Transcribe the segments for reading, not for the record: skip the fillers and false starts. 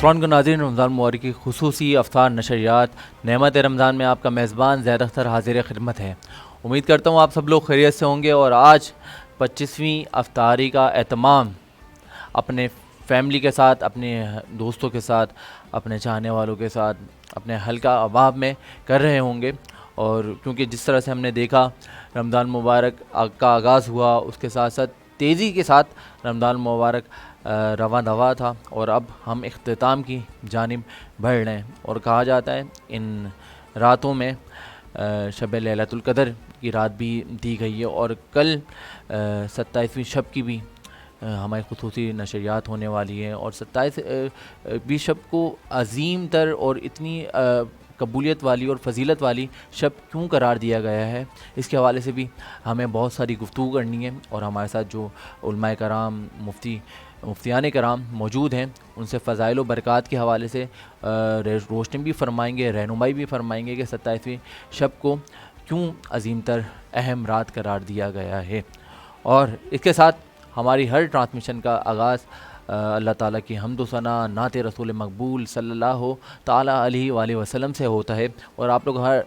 السلام علیکم ناظرین، رمضان مبارک کی خصوصی افطار نشریات نعمت رمضان میں آپ کا میزبان زید اختر حاضر خدمت ہے۔ امید کرتا ہوں آپ سب لوگ خیریت سے ہوں گے، اور آج 25ویں افطاری کا اہتمام اپنے فیملی کے ساتھ، اپنے دوستوں کے ساتھ، اپنے چاہنے والوں کے ساتھ، اپنے حلقہ احباب میں کر رہے ہوں گے۔ اور کیونکہ جس طرح سے ہم نے دیکھا رمضان مبارک کا آغاز ہوا، اس کے ساتھ ساتھ تیزی کے ساتھ رمضان مبارک رواں دوا تھا، اور اب ہم اختتام کی جانب بڑھ رہے ہیں۔ اور کہا جاتا ہے ان راتوں میں شب لیلۃ القدر کی رات بھی دی گئی ہے، اور کل 27ویں شب کی بھی ہماری خصوصی نشریات ہونے والی ہیں۔ اور 27ویں شب کو عظیم تر اور اتنی قبولیت والی اور فضیلت والی شب کیوں قرار دیا گیا ہے، اس کے حوالے سے بھی ہمیں بہت ساری گفتگو کرنی ہے۔ اور ہمارے ساتھ جو علماء کرام، مفتیان کرام موجود ہیں، ان سے فضائل و برکات کے حوالے سے روشنی بھی فرمائیں گے، رہنمائی بھی فرمائیں گے کہ 27ویں شب کو کیوں عظیم تر اہم رات قرار دیا گیا ہے۔ اور اس کے ساتھ ہماری ہر ٹرانسمیشن کا آغاز اللہ تعالیٰ کی حمد و ثنا، نعت رسول مقبول صلی اللہ تعالیٰ علیہ وآلہ وسلم سے ہوتا ہے۔ اور آپ لوگ ہر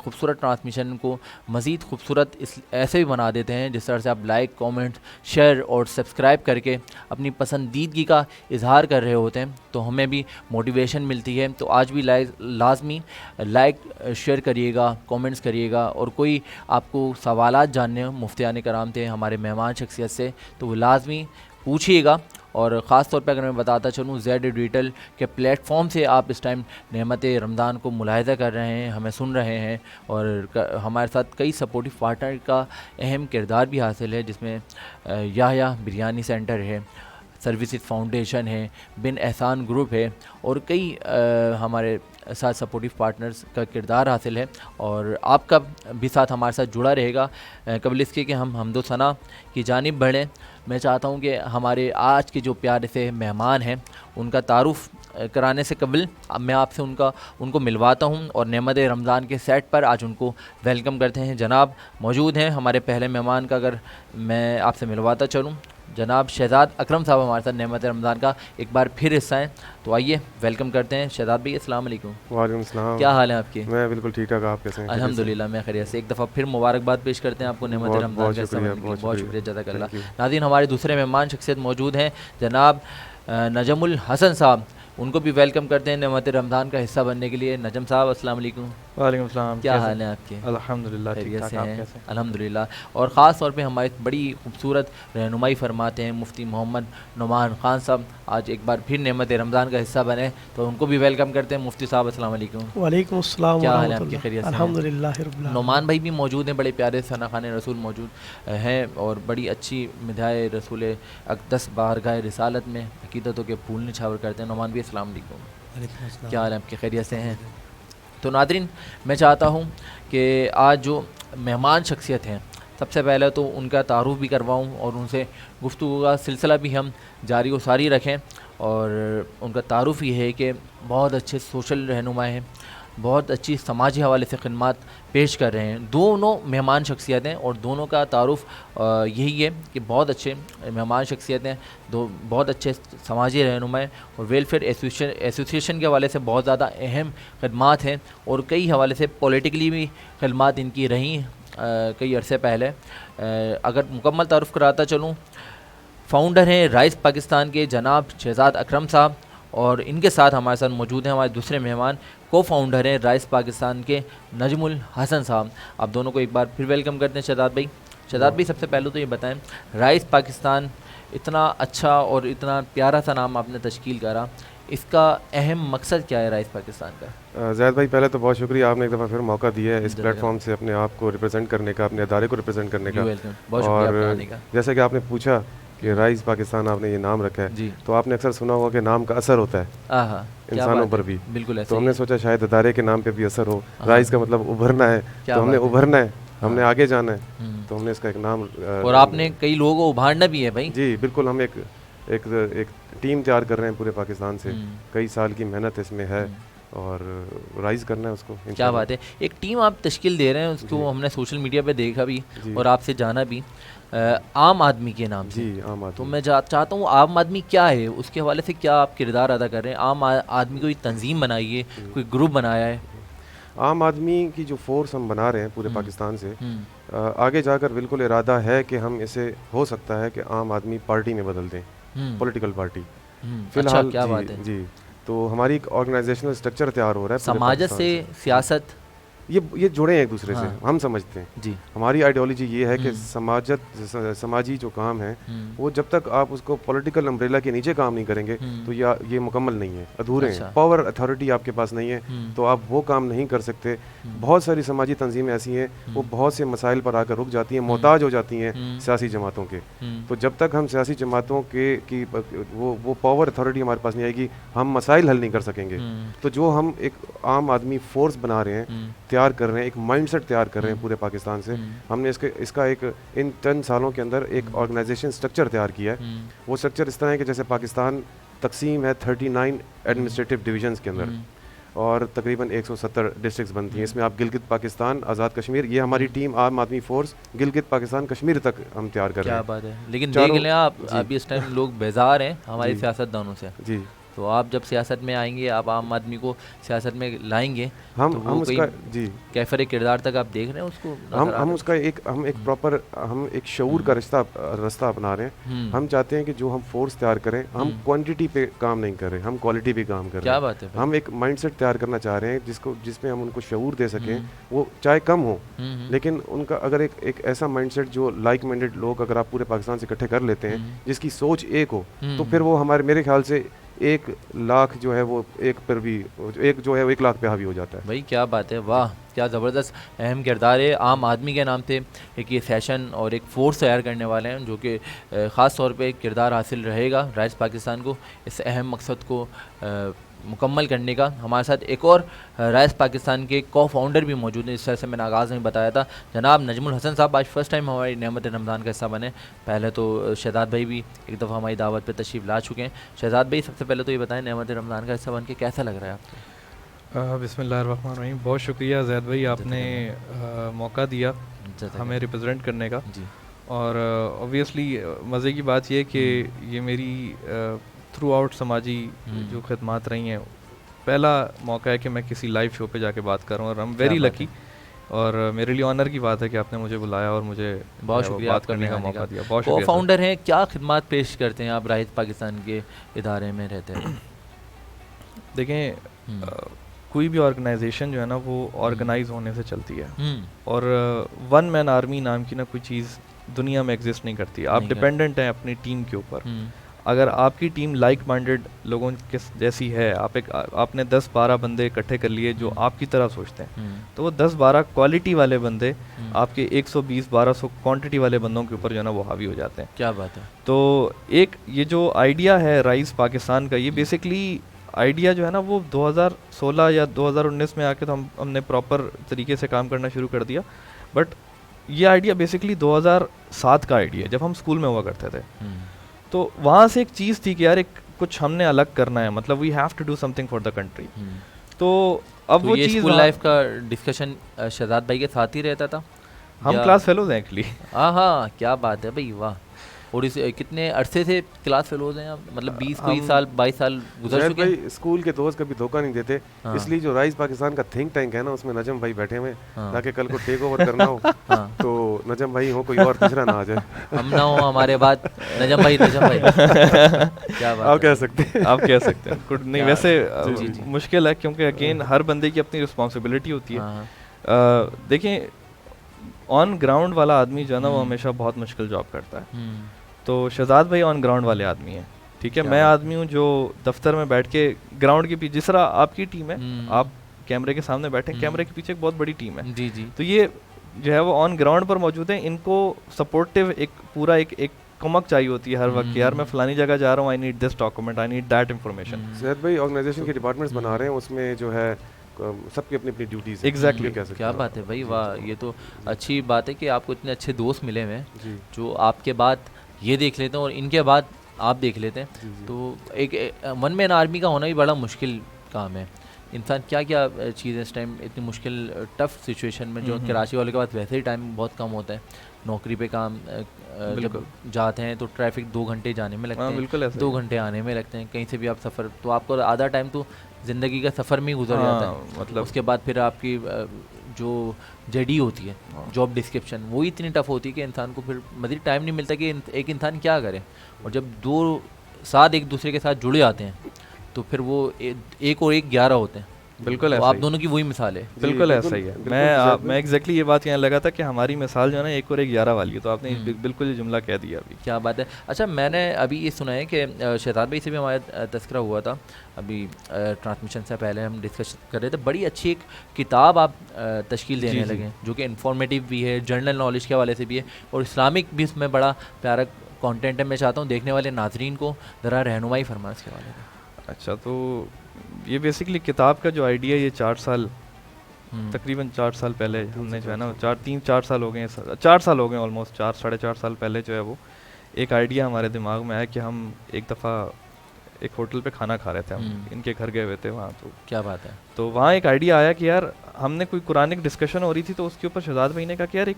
خوبصورت ٹرانسمیشن کو مزید خوبصورت ایسے بھی بنا دیتے ہیں جس طرح سے آپ لائک، کامنٹ، شیئر اور سبسکرائب کر کے اپنی پسندیدگی کا اظہار کر رہے ہوتے ہیں، تو ہمیں بھی موٹیویشن ملتی ہے۔ تو آج بھی لازمی لائک شیئر کریے گا، کامنٹس کریے گا، اور کوئی آپ کو سوالات جاننے ہوں مفتیان کرام تھے، ہمارے مہمان شخصیت سے، تو وہ لازمی پوچھیے گا۔ اور خاص طور پہ اگر میں بتاتا چلوں، زیڈ ڈیجیٹل کے پلیٹ فارم سے آپ اس ٹائم نعمت رمضان کو ملاحظہ کر رہے ہیں، ہمیں سن رہے ہیں، اور ہمارے ساتھ کئی سپورٹیو پارٹنر کا اہم کردار بھی حاصل ہے، جس میں یحییٰ بریانی سینٹر ہے، سروسز فاؤنڈیشن ہے، بن احسان گروپ ہے، اور کئی ہمارے ساتھ سپورٹیو پارٹنرز کا کردار حاصل ہے۔ اور آپ کا بھی ساتھ ہمارے ساتھ جڑا رہے گا۔ قبل اس کے کہ ہم حمد و ثنا کی جانب بڑھیں، میں چاہتا ہوں کہ ہمارے آج کے جو پیارے سے مہمان ہیں ان کا تعارف کرانے سے قبل اب میں آپ سے ان کو ملواتا ہوں، اور نعمت رمضان کے سیٹ پر آج ان کو ویلکم کرتے ہیں۔ جناب موجود ہیں ہمارے پہلے مہمان کا، اگر میں آپ سے ملواتا چلوں، جناب شہزاد اکرم صاحب ہمارے ساتھ نعمت رمضان کا ایک بار پھر حصہ ہیں، تو آئیے ویلکم کرتے ہیں۔ شہزاد بھائی السلام علیکم۔ وعلیکم السلام، کیا حال ہے آپ کے؟ میں بالکل ٹھیک ٹھاک، آپ کیسے ہیں؟ الحمدللہ میں خیریت سے۔ ایک دفعہ پھر مبارکباد پیش کرتے ہیں آپ کو نعمت رمضان کا حصہ بننے کے لیے، بہت شکریہ، جزاک اللہ۔ ناظرین، ہمارے دوسرے مہمان شخصیت موجود ہیں جناب نجم الحسن صاحب، ان کو بھی ویلکم کرتے ہیں نعمت رمضان کا حصہ بننے کے لیے۔ نجم صاحب السلام علیکم۔ وعلیکم السلام، کیا حال ہیں آپ کے؟ الحمدللہ خیریت سے ہیں؟ کیسے؟ الحمدللہ۔ اور خاص طور پہ ہماری بڑی خوبصورت رہنمائی فرماتے ہیں مفتی محمد نعمان خان صاحب، آج ایک بار پھر نعمت رمضان کا حصہ بنے، تو ان کو بھی ویلکم کرتے ہیں۔ مفتی صاحب السلام علیکم۔ وعلیکم السلام کیا حال ہے ورحمۃ آپ کی؟ اللہ؟ خیریت سے ہیں؟ الحمدللہ رب العالمین۔ نعمان بھائی بھی موجود ہیں، بڑے پیارے ثنا خان رسول موجود ہیں، اور بڑی اچھی مدحائے رسول اقدس بارگاہ رسالت میں عقیدتوں کے پھول نچھاور کرتے ہیں۔ نعمان بھی السلام علیکم۔ کیا حال ہے آپ کی؟ خیریت سے ہیں؟ تو ناظرین، میں چاہتا ہوں کہ آج جو مہمان شخصیت ہیں، سب سے پہلے تو ان کا تعارف بھی کرواؤں، اور ان سے گفتگو کا سلسلہ بھی ہم جاری و ساری رکھیں۔ اور ان کا تعارف یہ ہے کہ بہت اچھے سوشل رہنما ہیں، بہت اچھی سماجی حوالے سے خدمات پیش کر رہے ہیں۔ دونوں مہمان شخصیت ہیں، اور دونوں کا تعارف یہی ہے کہ بہت اچھے مہمان شخصیت ہیں، بہت اچھے سماجی رہنما ہیں، اور ویلفیئر ایسوسیشن کے حوالے سے بہت زیادہ اہم خدمات ہیں، اور کئی حوالے سے پولیٹیکلی بھی خدمات ان کی رہیں کئی عرصے پہلے۔ اگر مکمل تعارف کراتا چلوں، فاؤنڈر ہیں رائز پاکستان کے جناب شہزاد اکرم صاحب، اور ان کے ساتھ ہمارے ساتھ موجود ہیں ہمارے دوسرے مہمان، کو فاؤنڈر ہیں رائز پاکستان کے نجم الحسن صاحب۔ آپ دونوں کو ایک بار پھر ویلکم کرتے ہیں۔ شہزاد بھائی، سب سے پہلے تو یہ بتائیں، رائز پاکستان اتنا اچھا اور اتنا پیارا سا نام آپ نے تشکیل کرا، اس کا اہم مقصد کیا ہے رائز پاکستان کا؟ زید بھائی، پہلے تو بہت شکریہ، آپ نے ایک دفعہ پھر موقع دیا ہے اس پلیٹ فارم سے اپنے آپ کو ریپرزینٹ کرنے کا، اپنے ادارے کو ریپرزینٹ کرنے کا۔ اور جیسے کہ آپ نے پوچھا کہ رائز پاکستان آپ نے یہ نام رکھا ہے، تو آپ نے اکثر سنا ہوگا کہ نام کا اثر ہوتا ہے انسانوں پر بھی، بالکل، تو ہم نے سوچا شاید ادارے کے نام پہ بھی اثر ہو۔ رائز کا مطلب ابھرنا ہے، تو ہم نے ابھرنا ہے، ہم نے آگے جانا ہے، تو ہم نے اس کا ایک نام، اور آپ نے کئی لوگوں کو ابھارنا بھی ہے بھائی۔ جی بالکل، ہم ایک ٹیم تیار کر رہے ہیں پورے پاکستان سے، کئی سال کی محنت اس میں ہے، اور رائز کرنا ہے اس کو۔ کیا بات ہے، ایک ٹیم آپ تشکیل دے رہے ہیں، اس کو ہم نے سوشل میڈیا پہ دیکھا بھی اور آپ سے جانا بھی، عام آدمی کے نام سے. جی عام آدمی. تو میں چاہتا ہوں عام آدمی کیا ہے, اس کے حوالے سے کیا آپ کردار ادا کر رہے ہیں. عام آدمی کوئی تنظیم بنائی ہے, کوئی گروپ بنایا ہے؟ عام آدمی کی جو فورس ہم بنا رہے ہیں پورے پاکستان سے, آگے جا کر بالکل ارادہ ہے کہ ہم اسے ہو سکتا ہے کہ عام آدمی پارٹی میں بدل دیں, پولیٹیکل پارٹی. فی الحال کیا بات ہے. جی تو ہماری ایک آرگنائزیشنل اسٹرکچر تیار ہو رہا ہے. سماجت سے سیاست یہ جڑے ہیں ایک دوسرے سے, ہم سمجھتے ہیں. جی ہماری آئیڈیالوجی یہ ہے کہ سماجی جو کام ہے وہ جب تک آپ اس کو پولیٹیکل امبریلا کے نیچے کام نہیں کریں گے تو یہ مکمل نہیں ہے, ادھورے ہیں. پاور اتھارٹی آپ کے پاس نہیں ہے تو آپ وہ کام نہیں کر سکتے. بہت ساری سماجی تنظیمیں ایسی ہیں وہ بہت سے مسائل پر آ کر رک جاتی ہیں, محتاج ہو جاتی ہیں سیاسی جماعتوں کے. تو جب تک ہم سیاسی جماعتوں کی وہ پاور اتھارٹی ہمارے پاس نہیں آئے گی, ہم مسائل حل نہیں کر سکیں گے. تو جو ہم ایک عام آدمی فورس بنا رہے ہیں, تیار کر رہے ہیں, ایک مائنڈ سیٹ تیار کر رہے ہیں پورے پاکستان سے. ہم نے اس کا ایک ان 10 سالوں کے اندر ایک آرگنائزیشن اسٹرکچر تیار کیا ہے. وہ اسٹرکچر اس طرح ہے کہ جیسے پاکستان تقسیم ہے 39 ایڈمنسٹریٹو ڈویژنس کے اندر اور تقریباً 170 ڈسٹرکٹس بنتی ہیں. اس میں آپ گلگت پاکستان, آزاد کشمیر, یہ ہماری ٹیم عام آدمی فورس گلگت پاکستان کشمیر تک ہم تیار کر رہے ہیں. کیا بات ہے. لیکن دیکھ لیں آپ ابھی اس ٹائم لوگ بیزار ہیں ہماری سیاست دانوں سے. جی تو آپ جب سیاست میں آئیں گے, آپ عام آدمی کو سیاست میں لائیں گے, ہم اس کا کیفر کردار تک آپ دیکھ رہے ہیں اس کو. ہم اس کا ایک پراپر ہم ایک شعور کا رستہ اپنا رہے ہیں. ہم چاہتے ہیں کہ جو ہم فورس تیار کریں, ہم کوانٹٹی پہ کام نہیں کر رہے, ہم کوالٹی پہ کام کر رہے ہیں. کیا بات ہے. ہم ایک مائنڈ سیٹ تیار کرنا چاہ رہے ہیں جس میں ہم ان کو شعور دے سکیں. وہ چاہے کم ہو لیکن ان کا اگر ایک ایسا مائنڈ سیٹ جو لائک مائنڈیڈ لوگ اگر آپ پورے پاکستان سے اکٹھے کر لیتے ہیں جس کی سوچ ایک ہو, تو پھر وہ میرے خیال سے 1 لاکھ جو ہے وہ ایک پر بھی جو ہے وہ 1 لاکھ پہ حاوی ہو جاتا ہے. بھائی کیا بات ہے, واہ کیا زبردست اہم کردار ہے. عام آدمی کے نام سے ایک یہ سیشن اور ایک فورس تیار کرنے والے ہیں جو کہ خاص طور پہ کردار حاصل رہے گا رائز پاکستان کو اس اہم مقصد کو مکمل کرنے کا. ہمارے ساتھ ایک اور رائز پاکستان کے کو فاؤنڈر بھی موجود ہیں, اس طرح سے میں نے آغاز میں بتایا تھا, جناب نجم الحسن صاحب آج فرسٹ ٹائم ہماری نعمت رمضان کا حصہ بنے. پہلے تو شہزاد بھائی بھی ایک دفعہ ہماری دعوت پہ تشریف لا چکے ہیں. شہزاد بھائی سب سے پہلے تو یہ بتائیں نعمت رمضان کا حصہ بن کے کیسا لگ رہا ہے آپ کو؟ بسم اللہ الرحمن الرحیم. بہت شکریہ زید بھائی, آپ نے موقع دیا ہمیں ریپرزینٹ کرنے کا. اور اوبویسلی مزے کی بات یہ کہ یہ میری تھرو آؤٹ سماجی جو خدمات رہی ہیں, پہلا موقع ہے کہ میں کسی لائیو شو پہ جا کے بات کر رہا ہوں, اور ایم ویری لکی. اور میرے لیے آنر کی بات ہے کہ آپ نے مجھے بلایا اور مجھے بہت شکریہ بات کرنے کا موقع دیا. بہت شکریہ. فاؤنڈر ہیں, کیا خدمات پیش کرتے ہیں آپ رائز پاکستان کے ادارے میں رہتے ہیں؟ دیکھیں, کوئی بھی آرگنائزیشن جو ہے نا وہ آرگنائز ہونے سے چلتی ہے, اور ون مین آرمی نام کی نا کوئی چیز دنیا میں ایگزسٹ نہیں کرتی. آپ ڈپینڈنٹ ہیں اپنی ٹیم کے اوپر. اگر آپ کی ٹیم لائک مائنڈیڈ لوگوں کے جیسی ہے, آپ نے 10-12 بندے اکٹھے کر لیے جو آپ کی طرح سوچتے ہیں, تو وہ 10-12 کوالٹی والے بندے آپ کے 120-1200 کوانٹٹی والے بندوں کے اوپر جو ہے نا وہ حاوی ہو جاتے ہیں. کیا بات ہے. تو ایک یہ جو آئیڈیا ہے رائز پاکستان کا, یہ بیسکلی آئیڈیا جو ہے نا وہ 2016 یا 2019 میں آ کے تو ہم نے پراپر طریقے سے کام کرنا شروع کر دیا. بٹ یہ آئیڈیا بیسکلی 2007 کا آئیڈیا ہے, جب ہم اسکول میں ہوا کرتے تھے. تو وہاں سے ایک چیز تھی کہ یار ایک کچھ ہم نے الگ کرنا ہے, مطلب we have to do something for the country. تو اب وہ چیز اسکول لائف کا ڈسکشن شہزاد بھائی کے ساتھ ہی رہتا تھا. ہم کلاس فیلوز ہیں ایکچولی. ہاں کیا بات ہے بھائی, واہ. اور اس کتنے عرصے سے کلاس فیلوز ہیں آپ, مطلب 20 سال 22 سال گزر چکے ہیں. اسکول کے دوست کبھی دھوکہ نہیں دیتے, اس لیے جو رائز پاکستان کا تھنک ٹینک ہے نا اس میں نجم بھائی بیٹھے ہوئے, تاکہ کل کو ٹیک اوور کرنا ہو تو نجم بھائی ہو, کوئی اور تیسرا نہ آ جائے. ہم نہ ہوں, ہمارے بعد نجم بھائی. کیا بات, آپ کہہ سکتے ہیں, آپ کہہ سکتے ہیں. نہیں ویسے مشکل ہے کیونکہ اگین ہر بندے کی اپنی رسپانسبلٹی ہوتی ہے. دیکھیں آن گراؤنڈ والا آدمی جو ہے نا وہ ہمیشہ بہت مشکل جاب کرتا ہے. تو شہزاد بھائی آن گراؤنڈ والے آدمی ہیں, ٹھیک ہے. میں آدمی ہوں جو دفتر میں بیٹھ کے گراؤنڈ کے پیچھے, جس طرح آپ کی ٹیم ہے, آپ کیمرے کے سامنے بیٹھے, کیمرے کے پیچھے ایک بہت بڑی ٹیم ہے. جی جی. تو یہ جو ہے وہ آن گراؤنڈ پر موجود ہیں. ان کو سپورٹیو ایک پورا ایک کمک چاہیے ہوتی ہے ہر وقت کہ یار میں فلانی جگہ جا رہا ہوں, I need this document, I need that information. Zaid بھائی آرگنائزیشن کے ڈپارٹمنٹس بنا رہے ہیں, اس میں جو ہے سب کی اپنی اپنی ڈیوٹیز. ایگزیکٹلی. کیا بات ہے بھائی, واہ. یہ تو اچھی بات ہے کہ آپ کو اتنے اچھے دوست ملے ہوئے ہیں جو آپ کے بعد یہ دیکھ لیتے ہیں اور ان کے بعد آپ دیکھ لیتے ہیں. تو ایک ون مین آرمی کا ہونا بھی بڑا مشکل کام ہے. انسان کیا کیا چیزیں اس ٹائم اتنی مشکل ٹف سچویشن میں، جو کراچی والوں کے پاس ویسے ہی ٹائم بہت کم ہوتا ہے، نوکری پہ کام جب جاتے ہیں تو ٹریفک 2 گھنٹے جانے میں لگتے ہیں، 2 گھنٹے آنے میں لگتے ہیں، کہیں سے بھی آپ سفر، تو آپ کو آدھا ٹائم تو زندگی کا سفر میں ہی گزر جاتا ہے. مطلب اس کے بعد پھر آپ کی جو جیڈی ہوتی ہے جاب ڈسکرپشن، وہی اتنی ٹف ہوتی ہے کہ انسان کو پھر مزید ٹائم نہیں ملتا کہ ایک انسان کیا کرے. اور جب 2 ساتھ ایک دوسرے کے ساتھ جڑے آتے ہیں تو پھر وہ 1 اور 1 11 ہوتے ہیں. بالکل آپ دونوں کی وہی مثال ہے. بالکل ایسا ہی ہے. میں ایگزیکٹلی یہ بات کہنے لگا تھا کہ ہماری مثال جو ہے نا 1 اور 1 11 والی ہے. تو آپ نے بالکل یہ جملہ کہہ دیا ابھی. کیا بات ہے. اچھا میں نے ابھی یہ سنا ہے کہ شہزاد بھائی سے بھی ہمارا تذکرہ ہوا تھا ابھی ٹرانسمیشن سے پہلے، ہم ڈسکس کر رہے تھے، بڑی اچھی ایک کتاب آپ تشکیل دینے لگے جو کہ انفارمیٹیو بھی ہے، جنرل نالج کے حوالے سے بھی ہے، اور اسلامک بھی اس میں بڑا پیارا کانٹینٹ ہے. میں چاہتا ہوں دیکھنے والے ناظرین کو ذرا رہنمائی فرمائیں اس کے حوالے میں. اچھا، تو یہ بیسکلی کتاب کا جو آئیڈیا یہ 4 سال تقریباً 4 سال پہلے ہم نے جو ہے نا 4 سال ہو گئے ہیں، 4 سال ہو گئے آلموسٹ، 4.5 سال پہلے جو ہے وہ ایک آئیڈیا ہمارے دماغ میں آیا کہ ہم ایک دفعہ ایک ہوٹل پہ کھانا کھا رہے تھے، ہم ان کے گھر گئے ہوئے تھے وہاں. تو کیا بات ہے. تو وہاں ایک آئیڈیا آیا کہ یار ہم نے کوئی قرآنک ڈسکشن ہو رہی تھی، تو اس کے اوپر شہزاد بھائی نے کہا کہ یار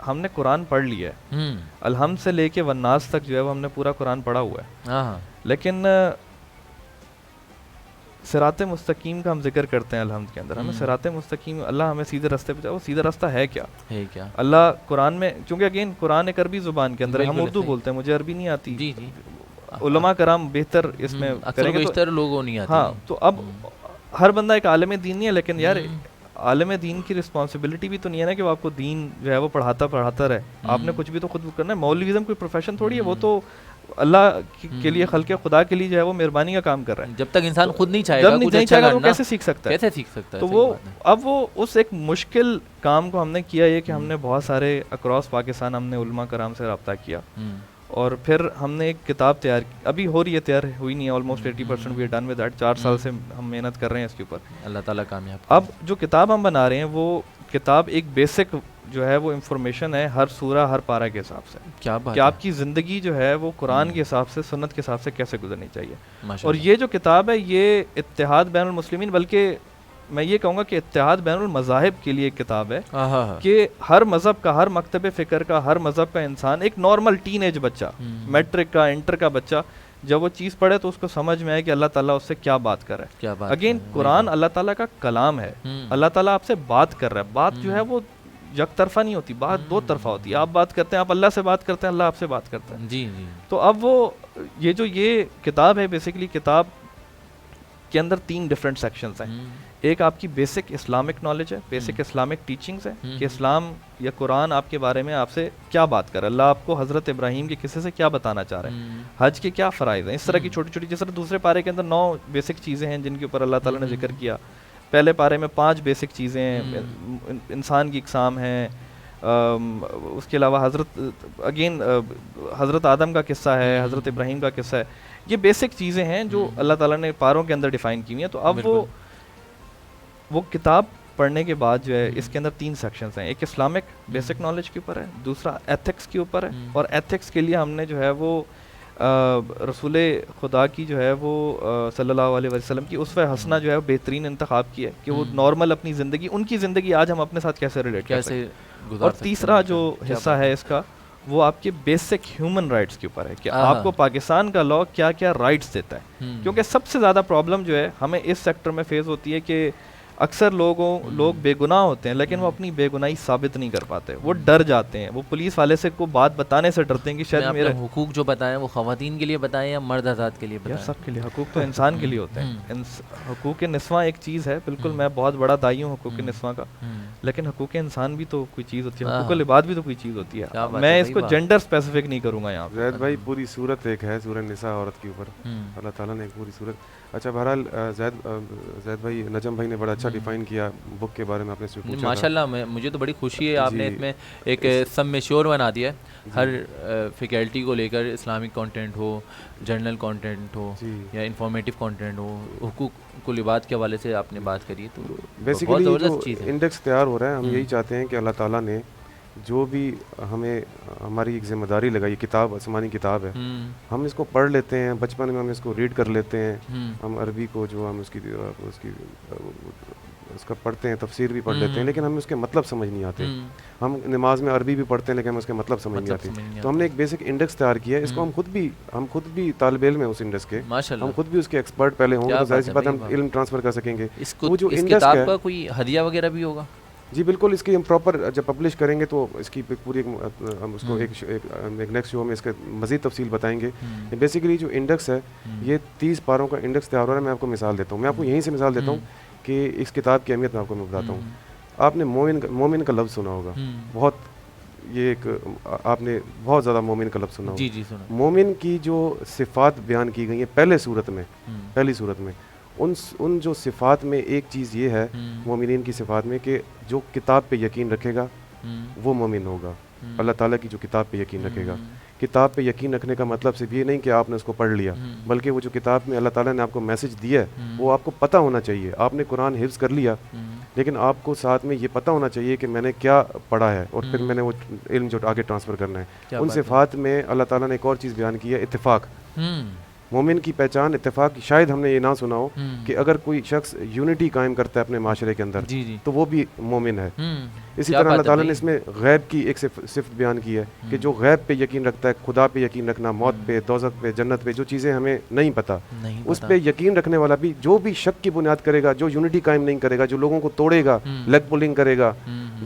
ہم نے قرآن پڑھ لیا ہے، الحمد سے لے کے والناس تک جو ہے وہ ہم نے پورا قرآن پڑھا ہوا ہے، لیکن صراط مستقیم کا ہم ذکر کرتے ہیں الحمد کے اندر، ہمیں صراط مستقیم، اللہ ہمیں سیدھے راستے پہ جائے، وہ سیدھا راستہ ہے کیا؟ اللہ قرآن میں، چونکہ اگین قرآن ایک عربی زبان کے اندر ہے، ہم اردو بولتے ہیں، مجھے عربی نہیں آتی، جی جی علماء کرام بہتر اس میں کریں گے، بیشتر لوگوں نہیں آتے. ہاں، تو اب ہر بندہ ایک عالم دین نہیں ہے، لیکن یار عالم دین کی رسپانسبلٹی بھی تو نہیں ہے نا کہ وہ آپ کو دین جو ہے وہ پڑھاتا رہے. آپ نے کچھ بھی تو خود کرنا ہے. مولویزم کوئی پروفیشن تھوڑی ہے، وہ تو اللہ کے لیے، خلق خدا کے لیے جو ہے وہ مہربانی کا کام کر رہا ہے. جب تک انسان خود نہیں چاہے گا، جب نہیں چاہے گا وہ کیسے سیکھ سکتا ہے؟ کیسے سیکھ سکتا ہے؟ تو وہ اب وہ اس ایک مشکل کام کو ہم نے کیا یہ کہ ہم نے بہت سارے اکراس پاکستان ہم نے علماء کرام سے رابطہ کیا، اور پھر ہم نے ایک کتاب تیار کی، ابھی ہو رہی ہے، تیار ہوئی نہیں ہے، almost 80% we are done with that. 4 سال سے ہم محنت کر رہے ہیں اس کے اوپر، اللہ تعالیٰ کامیاب. اب جو کتاب ہم بنا رہے ہیں وہ کتاب ایک بیسک جو ہے وہ انفارمیشن ہے ہر سورہ ہر پارہ کے حساب سے، کیا بات کہ آپ کی زندگی جو ہے وہ قرآن کے حساب سے، سنت کے حساب سے کیسے گزرنی چاہیے. اور یہ جو کتاب ہے یہ اتحاد بین المسلمین، بلکہ میں یہ کہوں گا کہ اتحاد بین المذاہب کے لیے ایک کتاب ہے، کہ ہر مذہب کا، ہر مکتب فکر کا، ہر مذہب کا انسان، ایک نارمل ٹین ایج بچہ، میٹرک کا، انٹر کا بچہ، جب وہ چیز پڑھے تو اس کو سمجھ میں آئے کہ اللہ تعالیٰ اس سے کیا بات کر رہا ہے. اگین قرآن اللہ تعالیٰ کا کلام ہے، اللہ تعالیٰ آپ سے بات کر رہا ہے. بات جو ہے وہ یک طرفہ نہیں ہوتی، بات 2 طرفہ ہوتی ہے. آپ بات کرتے ہیں، آپ اللہ سے بات کرتے ہیں، اللہ آپ سے بات کرتا ہے. جی جی. تو اب وہ یہ کتاب ہے، بیسکلی کتاب کے اندر 3 ڈفرینٹ سیکشنز ہیں. ایک آپ کی بیسک اسلامک نالج ہے، بیسک اسلامک ٹیچنگز ہے، کہ اسلام یا قرآن آپ کے بارے میں آپ سے کیا بات کر رہا ہے، اللہ آپ کو حضرت ابراہیم کے قصے سے کیا بتانا چاہ رہے ہیں، حج کے کیا فرائض ہیں، اس طرح کی چھوٹی چھوٹی. جس طرح دوسرے پارے کے اندر 9 بیسک چیزیں ہیں جن کے اوپر اللہ تعالیٰ نے ذکر کیا. پہلے پارے میں 5 بیسک چیزیں ہیں، انسان کی اقسام ہیں. اس کے علاوہ حضرت آدم کا قصہ ہے، حضرت ابراہیم کا قصہ ہے. یہ بیسک چیزیں ہیں جو اللہ تعالیٰ نے پاروں کے اندر ڈیفائن کی ہوئی ہیں. تو اب وہ کتاب پڑھنے کے بعد جو ہے اس کے اندر 3 سیکشنز ہیں. ایک اسلامک بیسک نالج کے اوپر ہے، دوسرا ایتھکس کے اوپر ہے، اور ایتھکس کے لیے ہم نے جو ہے وہ رسول خدا کی جو ہے وہ صلی اللہ علیہ وسلم کی اسوہ حسنہ جو ہے بہترین انتخاب کی ہے، کہ وہ نارمل اپنی زندگی، ان کی زندگی آج ہم اپنے ساتھ کیسے ریلیٹ کر سکتے ہیں. اور تیسرا جو حصہ ہے اس کا وہ آپ کے بیسک ہیومن رائٹس کے اوپر ہے، کہ آپ کو پاکستان کا لاء کیا کیا رائٹس دیتا ہے. کیونکہ سب سے زیادہ پرابلم جو ہے ہمیں اس سیکٹر میں فیس ہوتی ہے کہ اکثر لوگ بے گناہ ہوتے ہیں لیکن وہ اپنی بے گناہی ثابت نہیں کر پاتے، وہ ڈر جاتے ہیں، وہ پولیس والے سے کو بات بتانے سے ڈرتے ہیں کہ شاید میرے حقوق جو بتائیں وہ خواتین کے لیے بتائیں یا مرد آزاد کے لیے بتائیں. سب کے لیے. حقوق تو انسان کے لیے ہوتے ہیں. حقوق نسواں ایک چیز ہے، بالکل میں بہت بڑا دائی ہوں حقوق نسواں کا، لیکن حقوق انسان بھی تو کوئی چیز ہوتی ہے، حقوق العباد بھی تو کوئی چیز ہوتی ہے. میں اس کو جینڈر اسپیسیفک نہیں کروں گا یہاں. زید بھائی پوری صورت ایک ہے سورہ نساء عورت کے اوپر، اللہ تعالیٰ نے ایک پوری صورت. اچھا بہرحال زید بھائی، نجم بھائی نے بڑا اچھا ڈیفائن کیا بک کے بارے میں، آپ نے سے پوچھا. ماشاءاللہ مجھے تو بڑی خوشی ہے، آپ نے اس میں ایک سب میں شور بنا دیا ہے. ہر فیکلٹی کو لے کر اسلامک کانٹینٹ ہو، جرنل کانٹینٹ ہو یا انفارمیٹیو کانٹینٹ ہو، حقوق العباد کے حوالے سے آپ نے بات کری. تو بیسیکلی جو انڈیکس تیار ہو رہا ہے، ہم یہی چاہتے ہیں کہ اللہ تعالیٰ نے جو بھی ہمیں ہماری ایک ذمہ داری لگا, یہ کتاب آسمانی کتاب ہے, ہم اس کو پڑھ لیتے ہیں, بچپن میں ہم اس کو ریڈ کر لیتے ہیں, ہم عربی کو جو ہم اس کا پڑھتے ہیں, تفسیر بھی پڑھ لیتے ہیں, لیکن ہمیں اس کے مطلب سمجھ نہیں آتے. ہم نماز میں عربی بھی پڑھتے ہیں لیکن ہمیں اس کے مطلب سمجھ نہیں آتے. تو ہم نے ایک بیسک انڈیکس تیار کیا ہے, اس کو ہم خود بھی طالب علم ہیں اس انڈیکس کے, ہم خود بھی اس کے ایکسپرٹ پہلے ہوں گے, تو ظاہر سی بات ہم علم ٹرانسفر کر سکیں گے. وہ جو انڈیکس کتاب کا کوئی ہدیہ وغیرہ بھی ہوگا؟ جی بالکل, اس کی ہم پراپر جب پبلش کریں گے تو اس کی پوری ہم اس کو ایک نیکسٹ شو میں اس کے مزید تفصیل بتائیں گے. بیسیکلی جو انڈیکس ہے یہ 30 پاروں کا انڈیکس تیار ہو رہا ہے. میں آپ کو مثال دیتا ہوں, میں آپ کو یہیں سے مثال دیتا ہوں کہ اس کتاب کی اہمیت میں آپ کو بتاتا ہوں. آپ نے مومن کا لفظ سنا ہوگا, بہت یہ ایک آپ نے بہت زیادہ مومن کا لفظ سنا ہوگا. جی جی سنا. مومن کی جو صفات بیان کی گئی ہیں پہلی صورت میں, ان جو صفات میں ایک چیز یہ ہے مومنین کی صفات میں کہ جو کتاب پہ یقین رکھے گا وہ مومن ہوگا. اللہ تعالیٰ کی جو کتاب پہ یقین رکھے گا. کتاب پہ یقین رکھنے کا مطلب صرف یہ نہیں کہ آپ نے اس کو پڑھ لیا, بلکہ وہ جو کتاب میں اللہ تعالیٰ نے آپ کو میسج دیا ہے وہ آپ کو پتہ ہونا چاہیے. آپ نے قرآن حفظ کر لیا لیکن آپ کو ساتھ میں یہ پتہ ہونا چاہیے کہ میں نے کیا پڑھا ہے اور پھر میں نے وہ علم جو آگے ٹرانسفر کرنا ہے. ان صفات میں اللہ تعالیٰ نے ایک اور چیز بیان کی ہے, اتفاق. مومن کی پہچان اتفاق. شاید ہم نے یہ نہ سنا ہو کہ اگر کوئی شخص یونٹی قائم کرتا ہے اپنے معاشرے کے اندر تو وہ بھی مومن ہے. اسی طرح اللہ تعالیٰ نے اس میں غیب کی ایک صفت بیان کی ہے کہ جو غیب پہ یقین رکھتا ہے, خدا پہ یقین رکھنا, موت پہ, دوزخ پہ, جنت پہ, جو چیزیں ہمیں نہیں پتہ اس پہ یقین رکھنے والا بھی جو بھی شک کی بنیاد کرے گا, جو یونٹی قائم نہیں کرے گا, جو لوگوں کو توڑے گا, لیگ پولنگ کرے گا,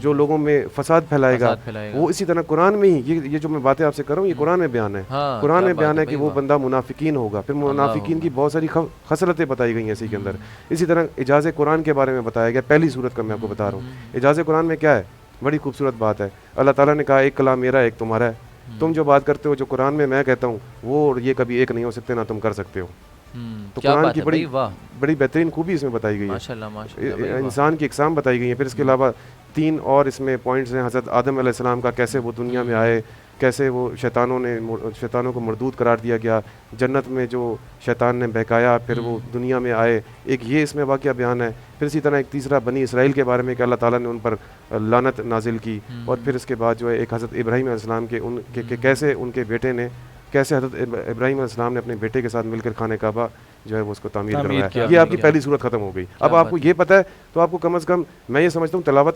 جو لوگوں میں فساد پھیلائے گا, وہ اسی طرح قرآن میں ہی یہ جو میں باتیں آپ سے کر رہا ہوں یہ قرآن میں بیان ہے. قرآن میں بیان ہے کہ وہ بندہ منافقین ہوگا. پھر منافقین کی بہت ساری خصلتیں بتائی گئی ہیں اسی کے اندر. اسی طرح اعجاز قرآن کے بارے میں بتایا گیا, پہلی صورت کا میں آپ کو بتا رہا ہوں. اعجاز قرآن میں کیا ہے؟ بڑی خوبصورت بات ہے. اللہ تعالیٰ نے کہا ایک کلام میرا ایک تمہارا ہے. تم جو بات کرتے ہو جو قرآن میں کہتا ہوں وہ یہ کبھی ایک نہیں ہو سکتے, نہ تم کر سکتے ہو. تو قرآن کی بڑی بہترین خوبی اس میں بتائی گئی ہے. انسان کی اقسام بتائی گئی ہیں. پھر اس کے علاوہ 3 اور اس میں پوائنٹس ہیں. حضرت آدم علیہ السلام کا کیسے وہ دنیا میں آئے, کیسے وہ شیطانوں کو مردود قرار دیا گیا, جنت میں جو شیطان نے بہکایا پھر وہ دنیا میں آئے, ایک یہ اس میں واقعہ بیان ہے. پھر اسی طرح ایک تیسرا بنی اسرائیل کے بارے میں کہ اللہ تعالیٰ نے ان پر لعنت نازل کی. اور پھر اس کے بعد جو ہے ایک حضرت ابراہیم علیہ السلام کے کیسے ان کے بیٹے نے, کیسے حضرت ابراہیم علیہ السلام نے اپنے بیٹے کے ساتھ مل کر خانہ کعبہ جو ہے وہ اس کو تعمیر کروایا. یہ آپ کی پہلی صورت ختم ہو گئی. اب آپ کو یہ پتہ ہے تو آپ کو کم از کم میں یہ سمجھتا ہوں تلاوت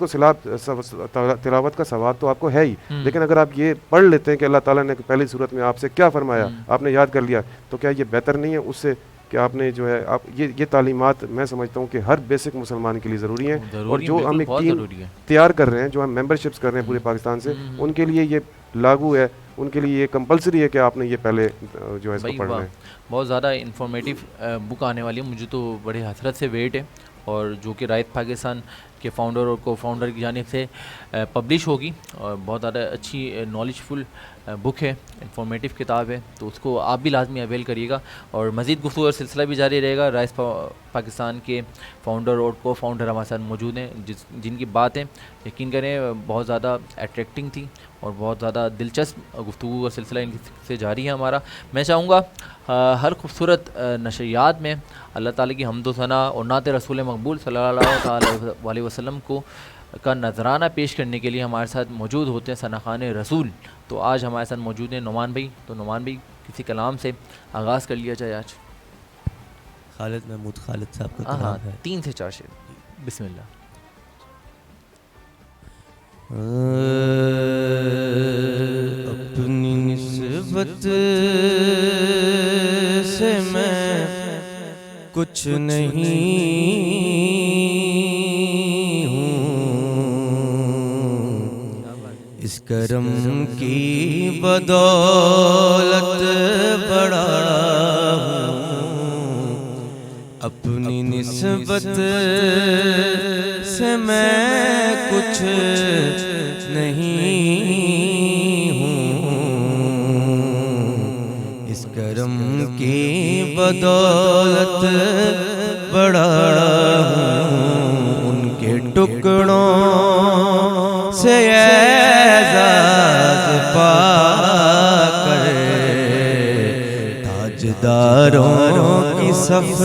کا ثواب تو آپ کو ہے ہی, لیکن اگر آپ یہ پڑھ لیتے ہیں کہ اللہ تعالیٰ نے پہلی صورت میں آپ سے کیا فرمایا, آپ نے یاد کر لیا, تو کیا یہ بہتر نہیں ہے اس سے کہ آپ نے جو ہے آپ یہ تعلیمات میں سمجھتا ہوں کہ ہر بیسک مسلمان کے لیے ضروری ہیں. اور جو ہم ایک ٹیم تیار کر رہے ہیں, جو ہم ممبرشپس کر رہے ہیں پورے پاکستان سے, ان کے لیے یہ لاگو ہے, ان کے لیے یہ کمپلسری ہے کہ آپ نے یہ پہلے جو ہے اس کو پڑھنا ہے. بہت زیادہ انفارمیٹیو بک آنے والی ہے. مجھے تو بڑے حسرت سے ویٹ ہے, اور جو کہ رائت پاکستان کے فاؤنڈر اور کو فاؤنڈر کی جانب سے پبلش ہوگی, اور بہت زیادہ اچھی نالجفل بک ہے, انفارمیٹیو کتاب ہے, تو اس کو آپ بھی لازمی اویل کریے گا. اور مزید گفتگو اور سلسلہ بھی جاری رہے گا. رائس پاکستان کے فاؤنڈر اور کو فاؤنڈر ہمارے ساتھ موجود ہیں, جن کی باتیں یقین کریں بہت زیادہ اٹریکٹنگ تھی اور بہت زیادہ دلچسپ گفتگو اور سلسلہ ان سے جاری ہے ہمارا. میں چاہوں گا ہر خوبصورت نشریات میں اللہ تعالیٰ کی حمد و ثنا اور نعت رسول مقبول صلی اللہ تعالیٰ علیہ وسلم کا نذرانہ پیش کرنے کے لیے ہمارے ساتھ موجود ہوتے ہیں ثناخوان رسول. تو آج ہمارے ساتھ موجود ہیں نعمان بھائی. تو نعمان بھائی کسی کلام سے آغاز کر لیا جائے آج. خالد محمود خالد صاحب کا کلام ہے, 3 سے 4 شعر. بسم اللہ. اپنی نسبت سے میں کچھ نہیں ہوں, اس کرم کی بدولت بڑا ہوں. اپنی نسبت سے میں کچھ نہیں ہوں, اس کرم کی بدولت بڑا ہوں. ان کے ٹکڑوں سے اعزاز پا کر تاجداروں کی صف